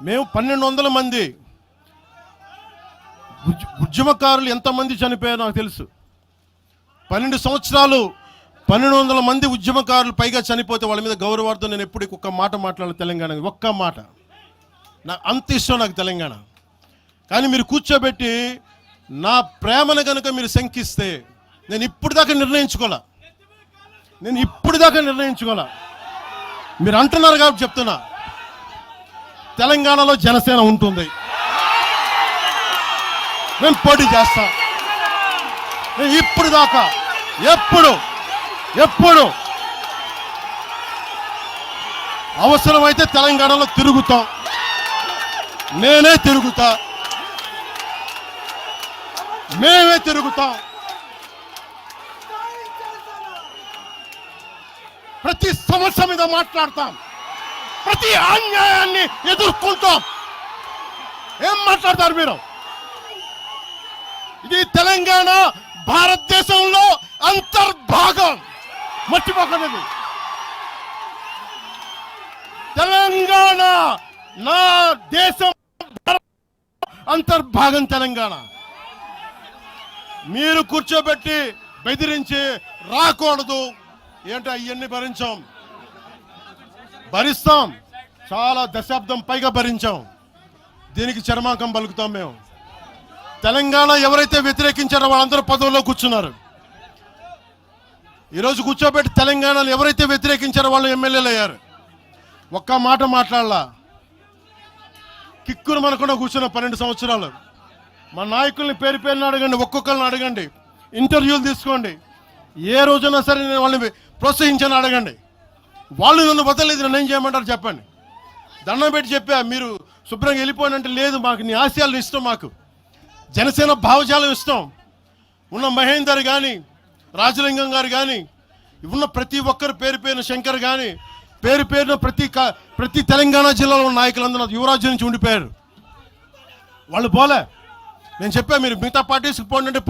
మేము 1200 మంది ఉద్యమకారులు ఎంతమంది చనిపోయారో నాకు తెలుసు. 12 సంవత్సరాలు 1200 మంది ఉద్యమకారులు పైగా చనిపోతే వాళ్ళ మీద గౌరవార్థం నేను ఎప్పుడు ఒక్క మాట మాట్లాడాలి తెలంగాణ, ఒక్క మాట. నాకు అంత ఇష్టం నాకు తెలంగాణ. కానీ మీరు కూర్చోబెట్టి నా ప్రేమను కనుక మీరు శంకిస్తే నేను ఇప్పుడు దాకా నిర్ణయించుకోలే. మీరు అంటున్నారు కాబట్టి చెప్తున్నా, తెలంగాణలో జనసేన ఉంటుంది, నేను పోటీ చేస్తా. నేను ఇప్పుడు దాకా ఎప్పుడు అవసరమైతే తెలంగాణలో తిరుగుతాం, నేనే తిరుగుతా, మేమే తిరుగుతాం. ప్రతి సమస్య మీద మాట్లాడతాం, ప్రతి అన్యాయాన్ని ఎదుర్కొంటాం. ఏం మాట్లాడతారు మీరు? ఇది తెలంగాణ భారతదేశంలో అంతర్భాగం, మర్చిపోకూడదు. తెలంగాణ నా దేశం అంతర్భాగం తెలంగాణ. మీరు కూర్చోబెట్టి బెదిరించి రాకూడదు. ఏంటో అవన్నీ భరిస్తాం, చాలా దశాబ్దం పైగా భరించాం. దీనికి చర్మాంకం పలుకుతాం మేము. తెలంగాణ ఎవరైతే వ్యతిరేకించారో వాళ్ళందరూ పదవుల్లో కూర్చున్నారు. ఈరోజు కూర్చోబెట్టి తెలంగాణలో ఎవరైతే వ్యతిరేకించారో వాళ్ళు ఎమ్మెల్యేలు అయ్యారు. ఒక్క మాట మాట్లాడలా. కిక్కును మనకుండా కూర్చున్న 12 సంవత్సరాలు. మా నాయకుల్ని పేరు పేరుని అడగండి, ఒక్కొక్కరిని అడగండి, ఇంటర్వ్యూలు తీసుకోండి. ఏ రోజైనా సరే నేను వాళ్ళని ప్రోత్సహించాను అడగండి. వాళ్ళు నన్ను వదలలేదు, నన్ను ఏం చేయమంటారు చెప్పండి. దండం పెట్టి చెప్పా, మీరు శుభ్రంగా వెళ్ళిపోయినంటే లేదు, మాకు నీ ఆశయాలు ఇష్టం, మాకు జనసేన భావజాలం ఇష్టం. ఉన్న మహేందర్ కానీ, రాజలింగం గారు కానీ, ఉన్న ప్రతి ఒక్కరు పేరు పేరున, శంకర్ కానీ పేరు పేరున ప్రతి తెలంగాణ జిల్లాలో నాయకులందరూ యువరాజ్యం నుంచి ఉండిపోయారు. వాళ్ళు పోలే. నేను చెప్పా, మీరు మిగతా పార్టీస్కి పోండి అంటే